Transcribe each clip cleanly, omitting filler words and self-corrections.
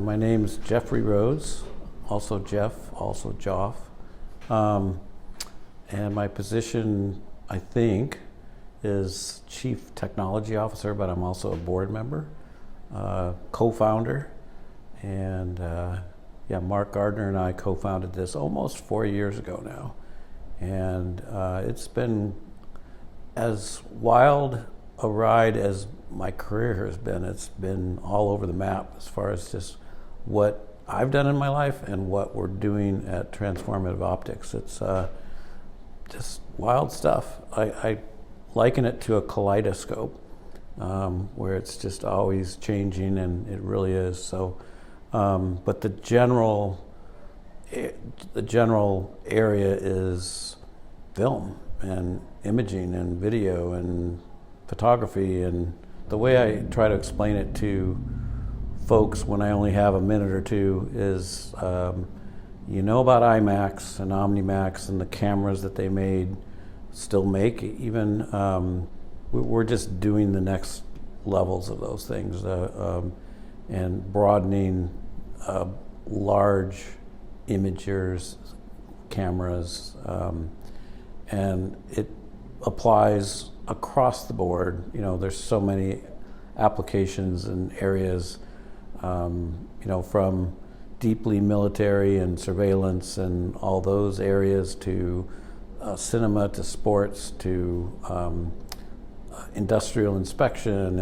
My name's Jeffrey Rhoads, also Geoff, also Geoff. And my position, I think, is Chief Technology Officer, but I'm also a board member, co-founder. And Mark Gardner and I co-founded this almost 4 years ago now. And it's been as wild a ride as my career has been. It's been all over the map as far as just what I've done in my life and what we're doing at Transformative Optics. It's just wild stuff. I liken it to a kaleidoscope where it's just always changing, and it really is. So, but the general area is film and imaging and video and photography. And the way I try to explain it to folks when I only have a minute or two is, you know about IMAX and OmniMax and the cameras that they still make even. We're just doing the next levels of those things and broadening large imagers, cameras, and it applies across the board. You know, there's so many applications and areas, from deeply military and surveillance and all those areas to cinema, to sports, to industrial inspection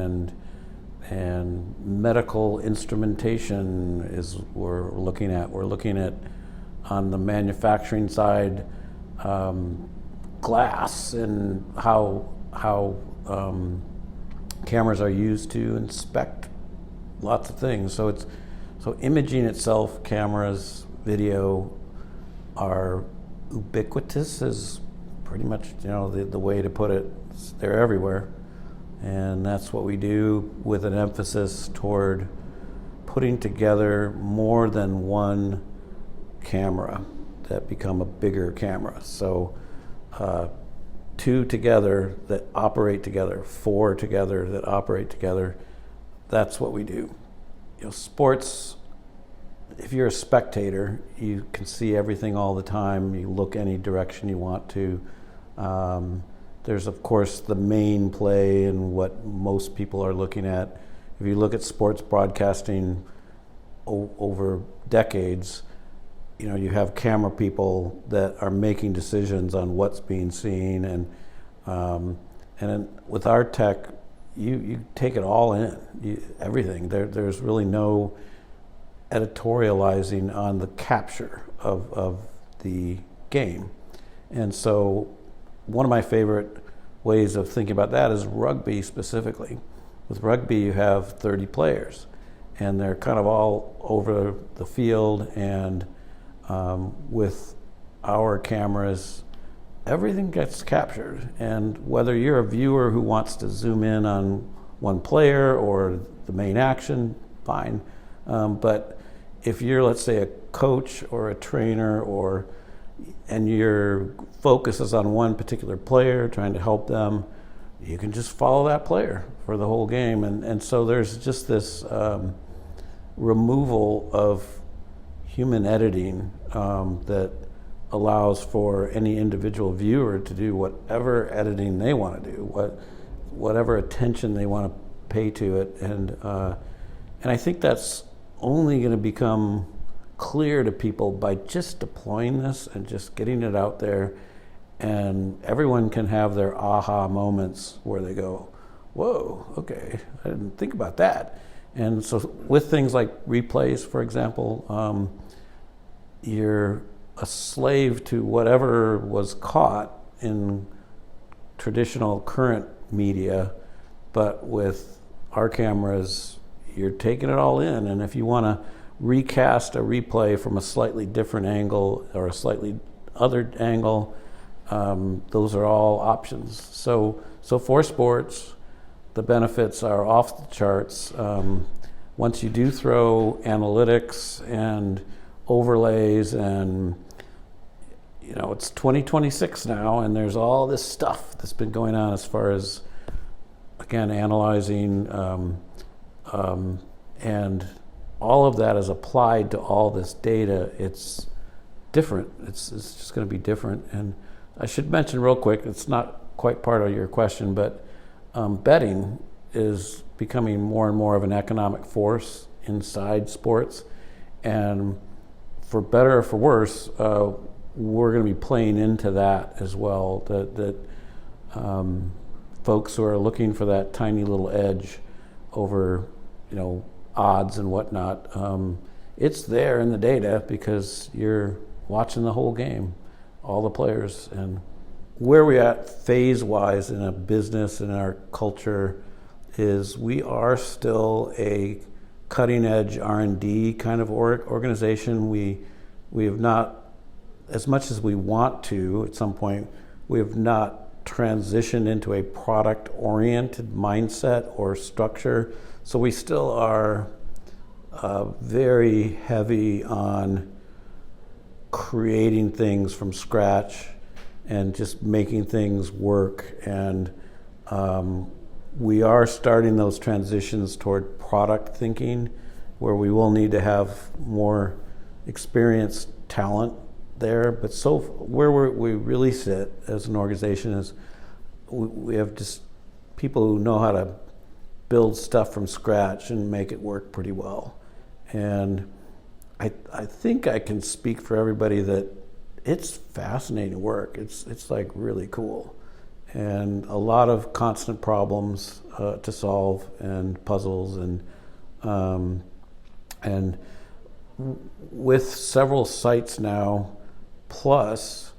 and medical instrumentation is we're looking at. We're looking at, on the manufacturing side, glass and how cameras are used to inspect lots of things. So imaging itself, cameras, video are ubiquitous is pretty much the way to put it. They're everywhere, and that's what we do, with an emphasis toward putting together more than one camera that become a bigger camera. So two together that operate together, four together that operate together. That's what we do. Sports, if you're a spectator, you can see everything all the time. You look any direction you want to. There's, of course, the main play and what most people are looking at. If you look at sports broadcasting over decades, you have camera people that are making decisions on what's being seen, and then with our tech, you take it all in, everything. There's really no editorializing on the capture of the game. And so one of my favorite ways of thinking about that is rugby specifically. With rugby, you have 30 players, and they're kind of all over the field, and with our cameras, everything gets captured. And whether you're a viewer who wants to zoom in on one player or the main action, fine. But if you're, let's say, a coach or a trainer, and your focus is on one particular player, trying to help them, you can just follow that player for the whole game. And so there's just this removal of human editing that allows for any individual viewer to do whatever editing they want to do, whatever attention they want to pay to it. And I think that's only going to become clear to people by just deploying this and just getting it out there, and everyone can have their aha moments where they go, whoa, okay, I didn't think about that. And so with things like replays, for example, you're a slave to whatever was caught in traditional current media, but with our cameras, you're taking it all in. And if you want to recast a replay from a slightly different angle or a slightly other angle, those are all options. So for sports, the benefits are off the charts. Once you do throw analytics and overlays, and it's 2026 now, and there's all this stuff that's been going on as far as, again, analyzing and all of that is applied to all this data, it's different. It's just going to be different. And I should mention real quick, it's not quite part of your question, but betting is becoming more and more of an economic force inside sports. And for better or for worse, we're going to be playing into that as well. That folks who are looking for that tiny little edge over, odds and whatnot, it's there in the data because you're watching the whole game, all the players. And where we're at phase-wise in a business and in our culture is we are still a cutting-edge R&D kind of organization. We have not, as much as we want to at some point, we have not transitioned into a product-oriented mindset or structure. So we still are very heavy on creating things from scratch and just making things work. And we are starting those transitions toward product thinking, where we will need to have more experienced talent there. But so where we really sit as an organization is we have just people who know how to build stuff from scratch and make it work pretty well. And I think I can speak for everybody that it's fascinating work. It's like really cool, and a lot of constant problems to solve and puzzles, and with several sites now, plus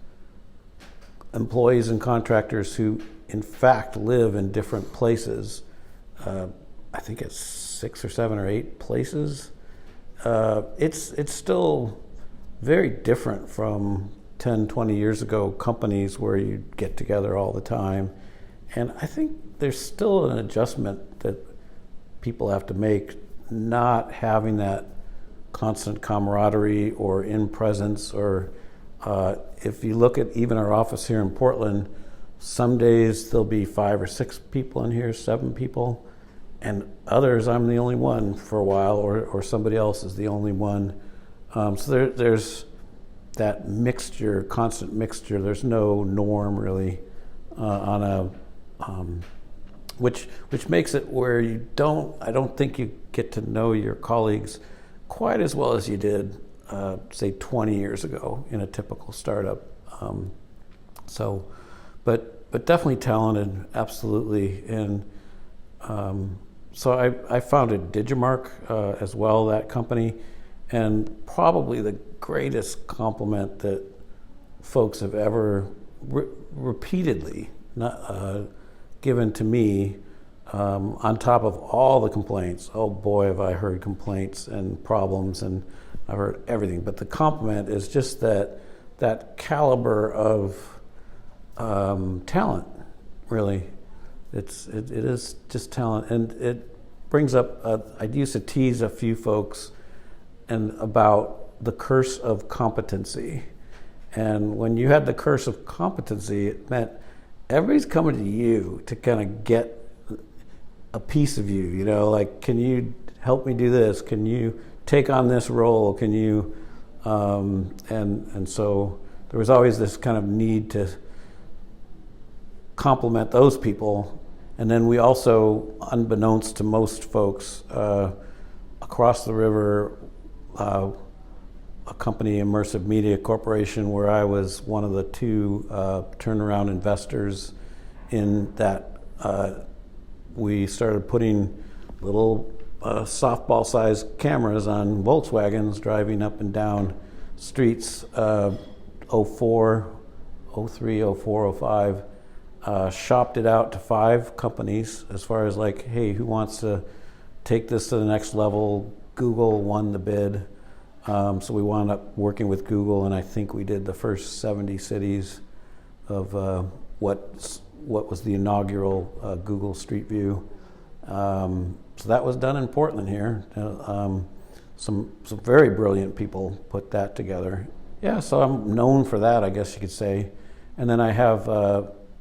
employees and contractors who in fact live in different places. I think it's 6 or 7 or 8 places. It's still very different from 10, 20 years ago, companies where you get together all the time. And I think there's still an adjustment that people have to make, not having that constant camaraderie or in presence, or if you look at even our office here in Portland, some days there'll be 5 or 6 people in here, 7 people, and others I'm the only one for a while, or somebody else is the only one. So there's that mixture, constant mixture. There's no norm really on a which makes it where I don't think you get to know your colleagues quite as well as you did say 20 years ago in a typical startup. But definitely talented, absolutely. And so I founded Digimarc as well, that company, and probably the greatest compliment that folks have ever repeatedly given to me, on top of all the complaints. Oh boy, have I heard complaints and problems, and I've heard everything. But the compliment is just that caliber of talent, really. It is just talent, and it brings up. I used to tease a few folks about the curse of competency, and when you had the curse of competency, it meant everybody's coming to you to kind of get a piece of you. Like, can you help me do this? Can you take on this role? Can you? And so there was always this kind of need to compliment those people. And then we also, unbeknownst to most folks, across the river, a company, Immersive Media Corporation, where I was one of the 2 turnaround investors in that, we started putting little softball-sized cameras on Volkswagens driving up and down streets, 04, 03, 04, 05. Shopped it out to 5 companies as far as like, hey, who wants to take this to the next level? Google won the bid. So we wound up working with Google, and I think we did the first 70 cities of what was the inaugural Google Street View. So that was done in Portland here. Some very brilliant people put that together. Yeah, so I'm known for that, I guess you could say. And then I have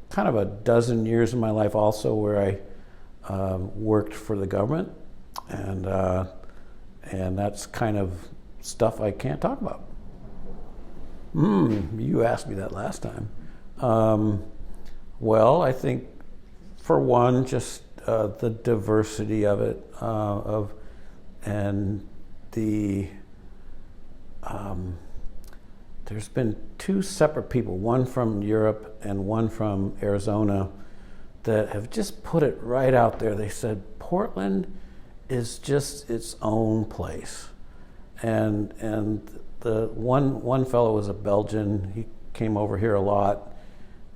kind of a dozen years in my life also where I worked for the government, and and that's kind of stuff I can't talk about. You asked me that last time. Well, I think for one, just the diversity of it, and the there's been two separate people, one from Europe and one from Arizona, that have just put it right out there. They said Portland is just its own place, and the one fellow was a Belgian. He came over here a lot,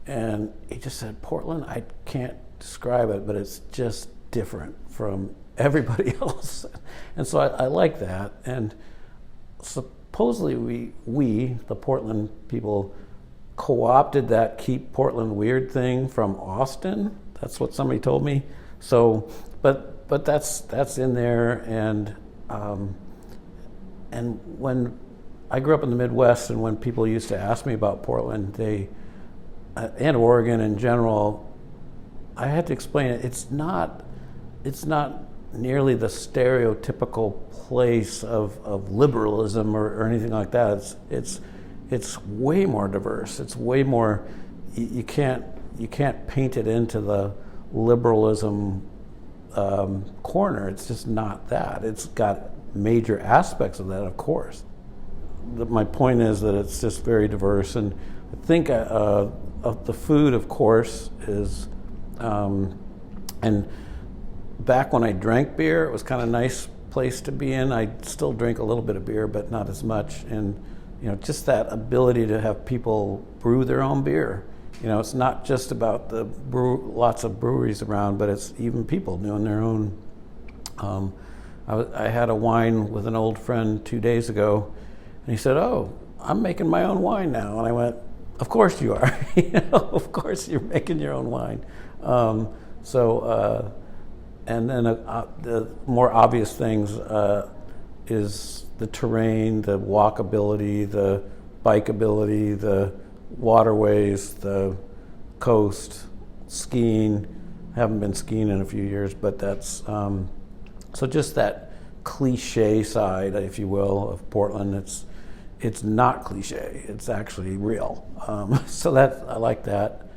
and he just said, Portland, I can't describe it, but it's just different from everybody else. And so I like that. And supposedly we, the Portland people, co-opted that keep Portland weird thing from Austin. That's what somebody told me. So, but that's in there. And when I grew up in the Midwest, and when people used to ask me about Portland, and Oregon in general, I had to explain it. It's not nearly the stereotypical place of liberalism or anything like that. It's way more diverse. It's way more. You can't paint it into the liberalism corner. It's just not that. It's got major aspects of that, of course. My point is that it's just very diverse, and I think of the food, of course, is, and back when I drank beer, it was kind of a nice place to be in. I still drink a little bit of beer, but not as much, and just that ability to have people brew their own beer. It's not just about the lots of breweries around, but it's even people doing their own. I had a wine with an old friend 2 days ago, and he said, "Oh, I'm making my own wine now." And I went, "Of course you are. Of course you're making your own wine." And then the more obvious things is the terrain, the walkability, the bikeability, the waterways, the coast, skiing. Haven't been skiing in a few years, but that's so just that cliche side, if you will, of Portland. It's not cliche. It's actually real. So that I like that.